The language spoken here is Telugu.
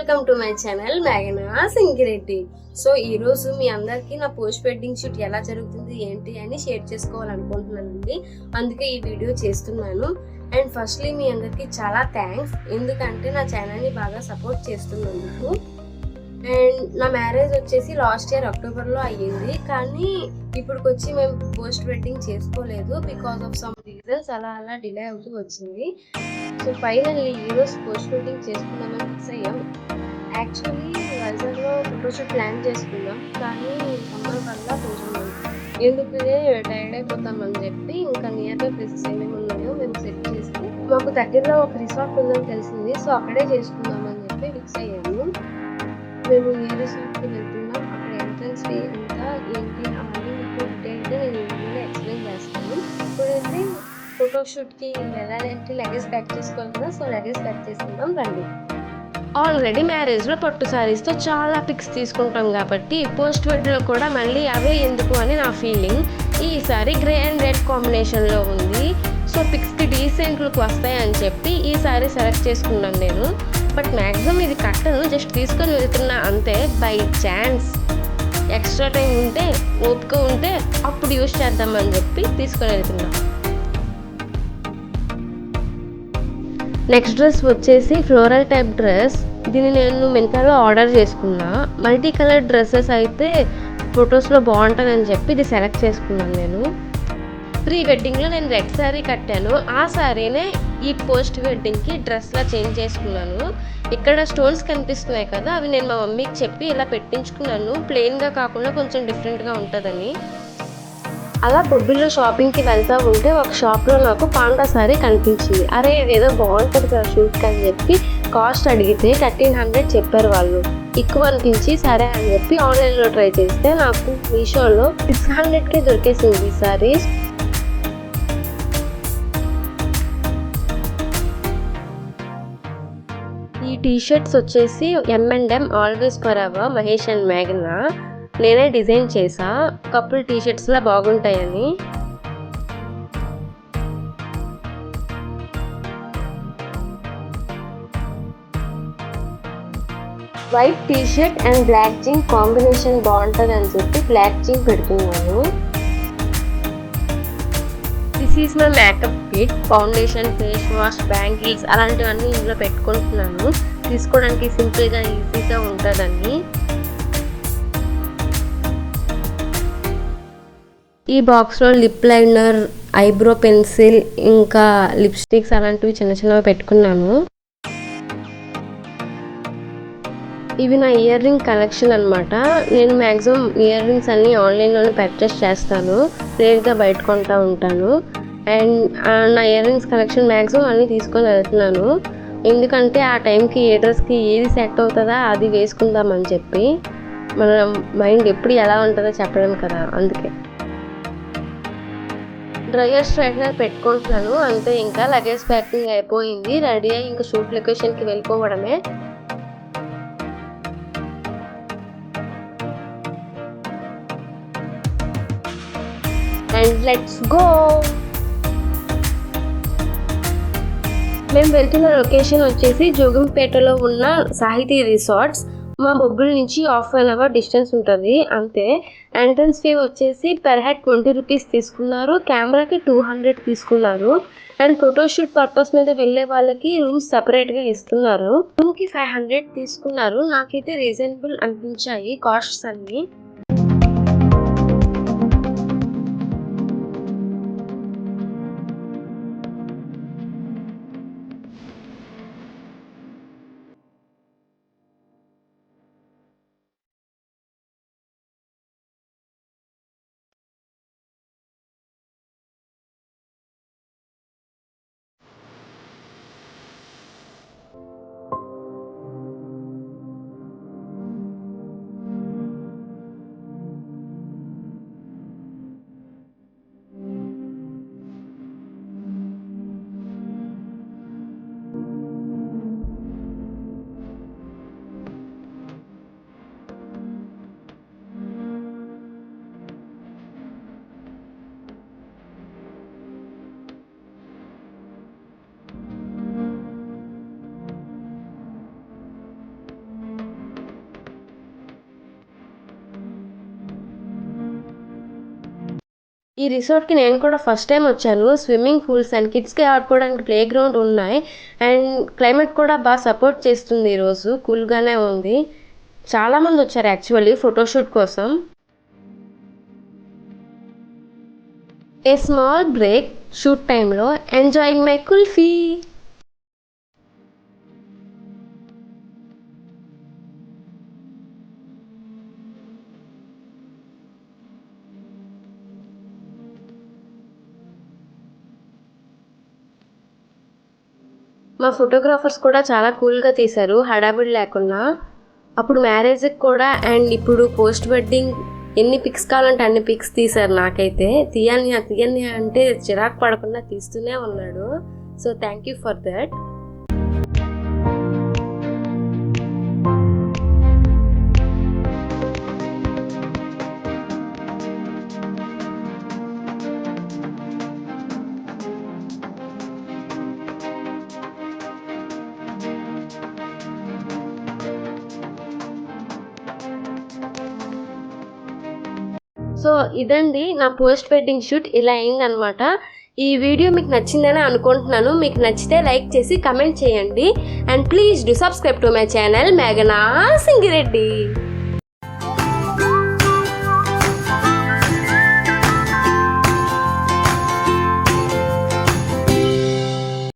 వెల్కమ్ టు మై ఛానల్ మేఘనా సింగిరెడ్డి. సో ఈ రోజు మీ అందరికి నా పోస్ట్ వెడ్డింగ్ షూట్ ఎలా జరుగుతుంది ఏంటి అని షేర్ చేసుకోవాలనుకుంటున్నానండి. అందుకే ఈ వీడియో చేస్తున్నాను. అండ్ ఫస్ట్లీ మీ అందరికి చాలా థ్యాంక్స్, ఎందుకంటే నా ఛానల్ని బాగా సపోర్ట్ చేస్తున్నందుకు. అండ్ నా మ్యారేజ్ వచ్చేసి లాస్ట్ ఇయర్ అక్టోబర్లో అయ్యింది, కానీ ఇప్పటికి వచ్చి మేము పోస్ట్ వెడ్డింగ్ చేసుకోలేదు. బికాస్ ఆఫ్ సమ్ రీజన్స్ అలా డిలే అవుతూ వచ్చింది. సో ఫైనల్లీ ఈరోజు పోస్ట్ వెడ్డింగ్ చేసుకుందామని ఫిక్స్ అయ్యాం. యాక్చువల్లీ వైజాగ్లో ఫోటోషూట్ ప్లాన్ చేసుకున్నాం, కానీ సమ్మర్ వల్ల కొంచెం ఎందుకులే టైర్డ్ అయిపోతామని చెప్పి ఇంకా నియర్ బై ప్లేసెస్ ఏమేమి ఉన్నాయో మేము సెట్ చేసి మాకు దగ్గరలో ఒక రిసార్ట్ ఉందని తెలిసింది. సో అక్కడే చేసుకుందామని చెప్పి ఫిక్స్ అయ్యాము. మేము ఏ రిసార్ట్కి వెళ్తున్నాం, అక్కడ ఎంట్రన్స్ ఫీ ఎంత ఏంటి అవన్నీ మీకు డీటెయిల్గా నేను వీడియోలో ఎక్స్ప్లెయిన్ చేస్తాను. ఇప్పుడైతే ఫోటోషూట్కి వెళ్ళాలంటే లగేజ్ ప్యాక్ చేసుకోవాలి కదా, సో లగేజ్ ప్యాక్ చేసుకుందాం రండి. ఆల్రెడీ మ్యారేజ్లో పట్టు శారీస్తో చాలా పిక్స్ తీసుకుంటాం కాబట్టి పోస్ట్ వెడ్లో కూడా మళ్ళీ అవే ఎందుకు అని నా ఫీలింగ్. ఈసారి గ్రే అండ్ రెడ్ కాంబినేషన్లో ఉంది, సో పిక్స్కి డీసెంట్ లుక్ వస్తాయని చెప్పి ఈ సారీ సెలెక్ట్ చేసుకున్నాను నేను. బట్ మ్యాక్సిమం ఇది కట్టను, జస్ట్ తీసుకొని వెళ్తున్నా అంతే. బై ఛాన్స్ ఎక్స్ట్రా టైం ఉంటే ఓపిక ఉంటే అప్పుడు యూజ్ చేద్దామని చెప్పి తీసుకొని వెళ్తున్నా. నెక్స్ట్ డ్రెస్ వచ్చేసి ఫ్లోరల్ టైప్ డ్రెస్. దీన్ని నేను మింత్రాలో ఆర్డర్ చేసుకున్నా. మల్టీ కలర్ డ్రెస్సెస్ అయితే ఫొటోస్లో బాగుంటుందని చెప్పి ఇది సెలెక్ట్ చేసుకున్నాను నేను. ప్రీ వెడ్డింగ్లో నేను రెడ్ శారీ కట్టాను, ఆ శారీనే ఈ పోస్ట్ వెడ్డింగ్కి డ్రెస్లా చేంజ్ చేసుకున్నాను. ఇక్కడ స్టోన్స్ కనిపిస్తున్నాయి కదా, అవి నేను మా మమ్మీకి చెప్పి ఇలా పెట్టించుకున్నాను, ప్లెయిన్గా కాకుండా కొంచెం డిఫరెంట్గా ఉంటుందని. అలా బొబ్బిల్లో షాపింగ్కి వెళ్తూ ఉంటే ఒక షాప్లో నాకు పాండా శారీ కనిపించింది. అరే ఇదేదో బాగుంటుంది కదా షూట్కి అని చెప్పి కాస్ట్ అడిగితే 1300 చెప్పారు వాళ్ళు. ఎక్కువ అనిపించి సరే అని చెప్పి ఆన్లైన్లో ట్రై చేస్తే నాకు మీషోలో 600కే దొరికేసింది ఈ శారీ. ఈ టీషర్ట్స్ వచ్చేసి M&M always for ever Mahesh and మేఘనా. నేనే డిజైన్ చేసా, కపుల్ టీషర్ట్స్లా బాగుంటాయని. White t-shirt and black jean combination బాగుంటుంది అని చెప్పి బ్లాక్ జీన్ పెడుతున్నాను. This is my makeup kit. Foundation, face wash, bangles అలాంటివన్నీ ఇందులో పెట్టుకుంటున్నాను, తీసుకోవడానికి సింపుల్గా ఈజీగా ఉంటుందని. ఈ బాక్స్లో లిప్ లైనర్, ఐబ్రో పెన్సిల్, ఇంకా లిప్స్టిక్స్ అలాంటివి చిన్నవి పెట్టుకున్నాను. ఇవి నా ఇయర్ రింగ్ కలెక్షన్ అనమాట. నేను మ్యాక్సిమం ఇయర్ రింగ్స్ అన్నీ ఆన్లైన్లోనే పర్చేస్ చేస్తాను, రేర్గా బయట కొంటూ ఉంటాను. అండ్ నా ఇయర్ రింగ్స్ కలెక్షన్ మ్యాక్సిమం అన్నీ తీసుకొని వెళ్తున్నాను, ఎందుకంటే ఆ టైంకి ఏ డ్రెస్కి ఏది సెట్ అవుతుందా అది వేసుకుందామని చెప్పి. మన మైండ్ ఎప్పుడు ఎలా ఉంటుందో చెప్పలేము కదా, అందుకే. డ్రైయర్ స్ట్రైట్నర్ పెట్టుకుంటున్నాను అంతే. ఇంకా లగేజ్ ప్యాకింగ్ అయిపోయింది, రెడీ అయ్యి ఇంకా షూట్ లొకేషన్కి వెళ్ళిపోవడమే. And let's go. మేము వెళ్తున్న లొకేషన్ వచ్చేసి జోగంపేటలో ఉన్న సాహితీ రిసార్ట్స్. మా బొబ్బుల నుంచి ½ an hour డిస్టెన్స్ ఉంటుంది అంతే. ఎంట్రన్స్ ఫీ వచ్చేసి పర్ హెడ్ 20 రూపీస్ తీసుకున్నారు, కెమెరాకి 200 తీసుకున్నారు. అండ్ ఫోటోషూట్ పర్పస్ మీద వెళ్ళే వాళ్ళకి రూమ్స్ సపరేట్గా ఇస్తున్నారు. రూమ్కి 500 తీసుకున్నారు. నాకైతే రీజనబుల్ అనిపించాయి కాస్ట్స్ అన్నీ. ఈ రిసార్ట్కి నేను కూడా ఫస్ట్ టైం వచ్చాను. స్విమ్మింగ్ పూల్స్ అండ్ కిడ్స్కి ఆడుకోవడానికి ప్లే గ్రౌండ్ ఉన్నాయి. అండ్ క్లైమేట్ కూడా బాగా సపోర్ట్ చేస్తుంది. ఈరోజు కూల్గానే ఉంది. చాలామంది వచ్చారు యాక్చువల్లీ ఫోటోషూట్ కోసం. ఏ స్మాల్ బ్రేక్ షూట్ టైంలో ఎంజాయింగ్ మై కుల్ఫీ. మా ఫోటోగ్రాఫర్స్ కూడా చాలా కూల్గా తీశారు, హడావిడి లేకుండా. అప్పుడు మ్యారేజ్కి కూడా అండ్ ఇప్పుడు పోస్ట్ వెడ్డింగ్ ఎన్ని పిక్స్ కావాలంటే అన్ని పిక్స్ తీశారు. నాకైతే తీయని అంటే చిరాకు పడకుండా తీస్తూనే ఉన్నాడు. So thank you for that. So ఇదండి నా పోస్ట్ వెడ్డింగ్ షూట్. ఇలా అయిందనమాట. ఈ వీడియో మీకు నచ్చిందని అనుకుంటున్నాను. మీకు నచ్చితే లైక్ చేసి కమెంట్ చేయండి. And please do subscribe to my channel మేఘనా సింగిరెడ్డి.